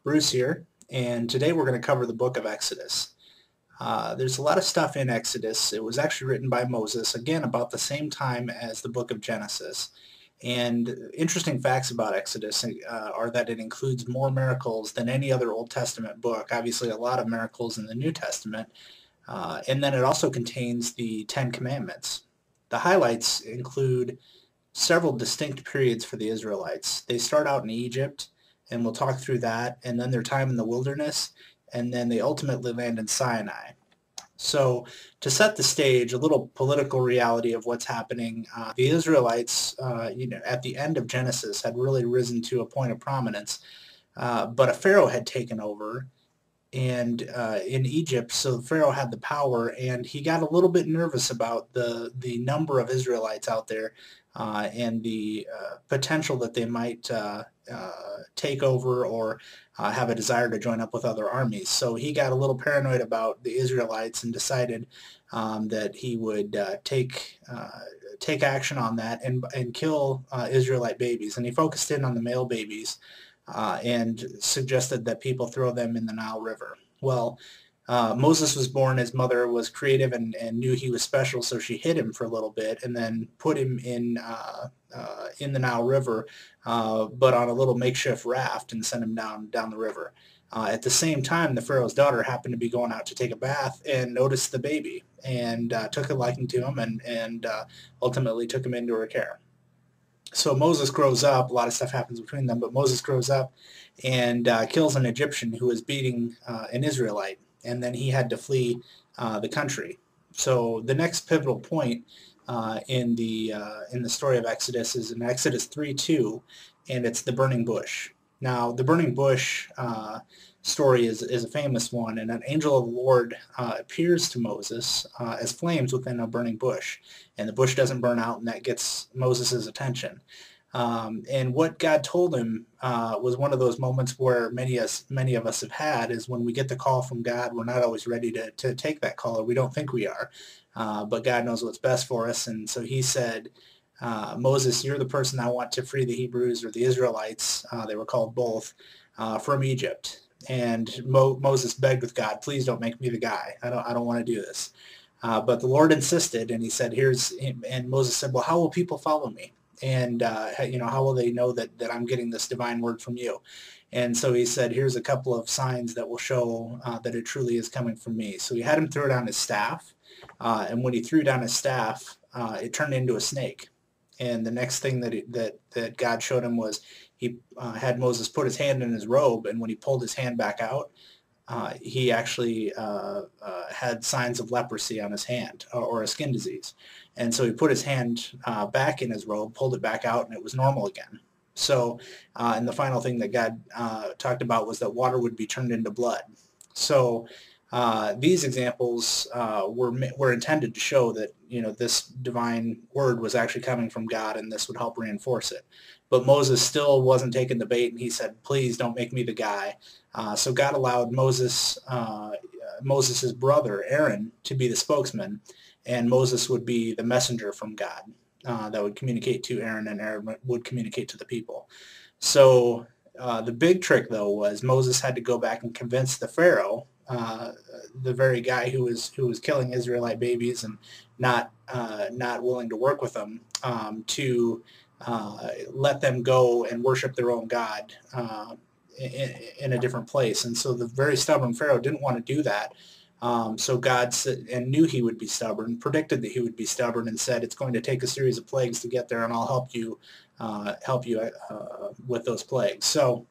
Bruce here, and today we're going to cover the book of Exodus. There's a lot of stuff in Exodus. It was actually written by Moses, again, about the same time as the book of Genesis. And interesting facts about Exodus are that it includes more miracles than any other Old Testament book. Obviously, a lot of miracles in the New Testament. And then it also contains the Ten Commandments. The highlights include several distinct periods for the Israelites. They start out in Egypt, and we'll talk through that, and then their time in the wilderness, and then they ultimately land in Sinai. So, to set the stage, a little political reality of what's happening. The Israelites, at the end of Genesis, had really risen to a point of prominence, but a Pharaoh had taken over, and in Egypt, so Pharaoh had the power, and he got a little bit nervous about the number of Israelites out there and the potential that they might take over or have a desire to join up with other armies. So he got a little paranoid about the Israelites and decided that he would take action on that and kill Israelite babies. And he focused in on the male babies and suggested that people throw them in the Nile River. Well, Moses was born, his mother was creative and knew he was special, so she hid him for a little bit and then put him in the Nile River, but on a little makeshift raft and sent him down the river. At the same time, the Pharaoh's daughter happened to be going out to take a bath and noticed the baby and took a liking to him and ultimately took him into her care. So Moses grows up. A lot of stuff happens between them, but Moses grows up and kills an Egyptian who was beating an Israelite, and then he had to flee the country. So the next pivotal point in the story of Exodus is in Exodus 3:2, and it's the burning bush. Now, the burning bush story is a famous one, and an angel of the Lord appears to Moses as flames within a burning bush, and the bush doesn't burn out, and that gets Moses' attention. And what God told him was one of those moments where many of us have had is when we get the call from God, we're not always ready to take that call, or we don't think we are, but God knows what's best for us. And so he said, Moses, you're the person I want to free the Hebrews or the Israelites, they were called both, from Egypt. And Moses begged with God, please don't make me the guy. I don't want to do this. But the Lord insisted, and he said, and Moses said, well, how will people follow me? And how will they know that I'm getting this divine word from you? And so he said, here's a couple of signs that will show that it truly is coming from me. So he had him throw down his staff, and when he threw down his staff, it turned into a snake. And the next thing that God showed him was he had Moses put his hand in his robe, and when he pulled his hand back out, he actually had signs of leprosy on his hand or a skin disease. And so he put his hand back in his robe, pulled it back out, and it was normal again. So, and the final thing that God talked about was that water would be turned into blood. So these examples were intended to show that this divine word was actually coming from God, and this would help reinforce it. But Moses still wasn't taking the bait, and he said, "Please don't make me the guy." So God allowed Moses' brother Aaron to be the spokesman, and Moses would be the messenger from God that would communicate to Aaron, and Aaron would communicate to the people. So the big trick, though, was Moses had to go back and convince the Pharaoh, the very guy who was killing Israelite babies and not willing to work with them, to let them go and worship their own God in a different place. And so the very stubborn Pharaoh didn't want to do that. So God said, and knew he would be stubborn, predicted that he would be stubborn, and said, "It's going to take a series of plagues to get there, and I'll help you with those plagues." So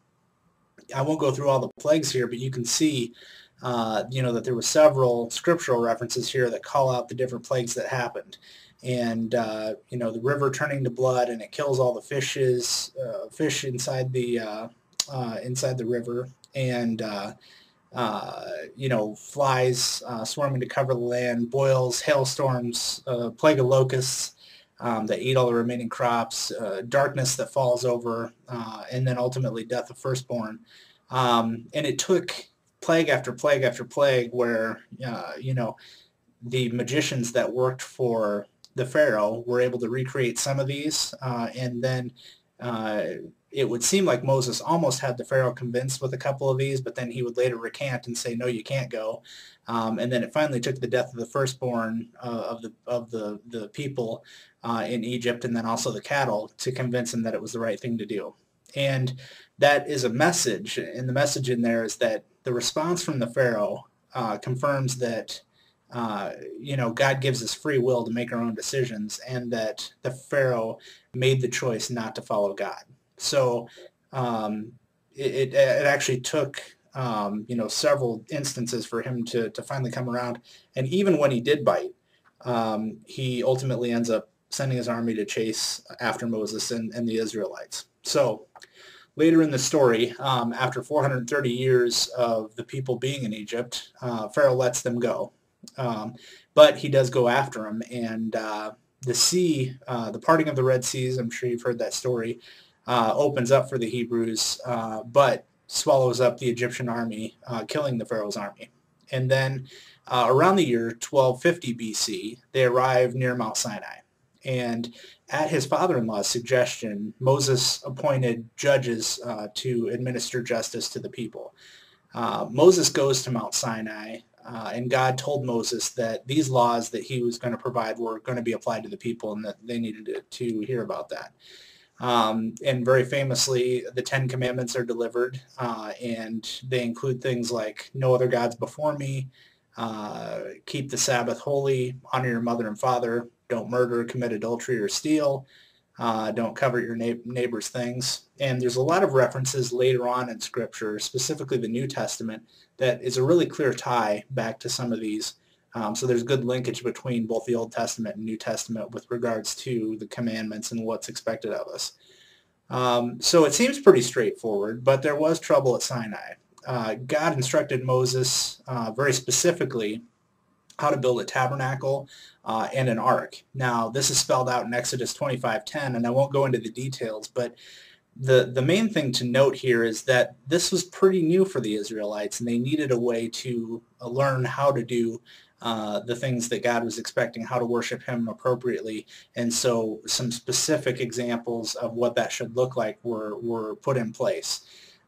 I won't go through all the plagues here, but you can see, that there were several scriptural references here that call out the different plagues that happened. And the river turning to blood, and it kills all the fish inside the river, and flies swarming to cover the land, boils, hailstorms, plague of locusts that eat all the remaining crops, darkness that falls over, and then ultimately death of firstborn. And it took plague after plague after plague where, the magicians that worked for the Pharaoh were able to recreate some of these, and then it would seem like Moses almost had the Pharaoh convinced with a couple of these, but then he would later recant and say, no, you can't go. And then it finally took the death of the firstborn of the people in Egypt, and then also the cattle, to convince him that it was the right thing to do. And that is a message, and the message in there is that the response from the Pharaoh confirms that God gives us free will to make our own decisions, and that the Pharaoh made the choice not to follow God. So it actually took several instances for him to finally come around. And even when he did bite, he ultimately ends up sending his army to chase after Moses and the Israelites. So later in the story, after 430 years of the people being in Egypt, Pharaoh lets them go. But he does go after them, and the sea, the parting of the Red Seas, I'm sure you've heard that story, opens up for the Hebrews, but swallows up the Egyptian army, killing the Pharaoh's army. And then around the year 1250 BC, they arrive near Mount Sinai. And at his father-in-law's suggestion, Moses appointed judges to administer justice to the people. Moses goes to Mount Sinai, and God told Moses that these laws that he was going to provide were going to be applied to the people, and that they needed to hear about that. And very famously, the Ten Commandments are delivered, and they include things like no other gods before me, keep the Sabbath holy, honor your mother and father, don't murder, commit adultery, or steal, don't covet your neighbor's things. And there's a lot of references later on in Scripture, specifically the New Testament, that is a really clear tie back to some of these. So there's good linkage between both the Old Testament and New Testament with regards to the commandments and what's expected of us. So it seems pretty straightforward, but there was trouble at Sinai. God instructed Moses very specifically how to build a tabernacle and an ark. Now, this is spelled out in Exodus 25:10, and I won't go into the details, but the main thing to note here is that this was pretty new for the Israelites, and they needed a way to learn how to do the things that God was expecting, how to worship him appropriately. And so some specific examples of what that should look like were put in place.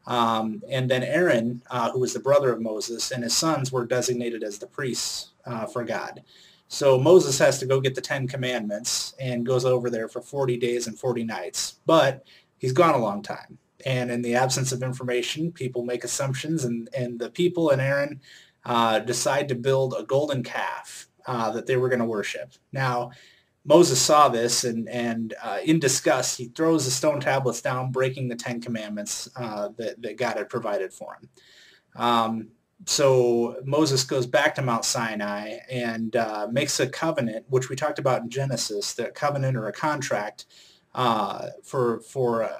And then Aaron, who was the brother of Moses, and his sons were designated as the priests for God. So Moses has to go get the Ten Commandments and goes over there for 40 days and 40 nights. But he's gone a long time. And in the absence of information, people make assumptions, and the people and Aaron decide to build a golden calf that they were going to worship. Now, Moses saw this, and in disgust, he throws the stone tablets down, breaking the Ten Commandments that God had provided for him. So Moses goes back to Mount Sinai and makes a covenant, which we talked about in Genesis, the covenant or a contract and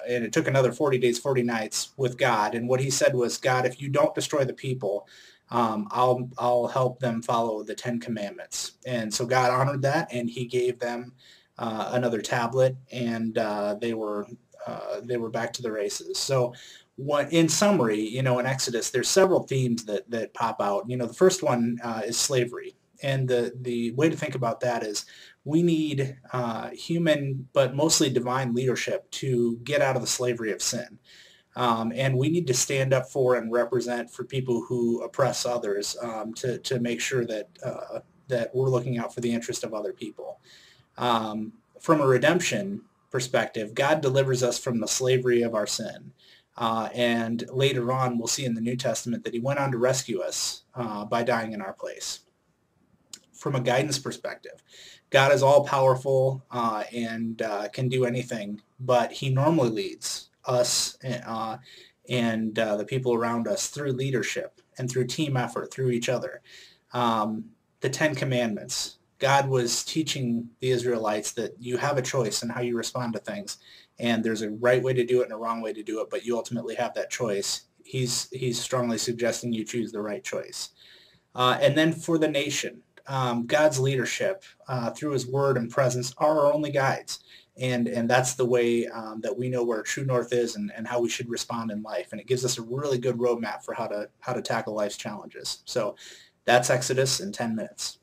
it took another 40 days, 40 nights with God. And what he said was, God, if you don't destroy the people, I'll help them follow the Ten Commandments. And so God honored that, and he gave them another tablet, and they were back to the races. So in summary, in Exodus, there's several themes that pop out. The first one is slavery. And the way to think about that is we need human, but mostly divine leadership to get out of the slavery of sin. And we need to stand up for and represent for people who oppress others to make sure that we're looking out for the interest of other people. From a redemption perspective, God delivers us from the slavery of our sin. And later on, we'll see in the New Testament that he went on to rescue us by dying in our place. From a guidance perspective, God is all-powerful and can do anything, but he normally leads us and the people around us through leadership and through team effort, through each other. The Ten Commandments. God was teaching the Israelites that you have a choice in how you respond to things, and there's a right way to do it and a wrong way to do it, but you ultimately have that choice. He's strongly suggesting you choose the right choice. And then for the nation, God's leadership through his word and presence are our only guides. And that's the way that we know where true north is and how we should respond in life. And it gives us a really good roadmap for how to tackle life's challenges. So that's Exodus in 10 minutes.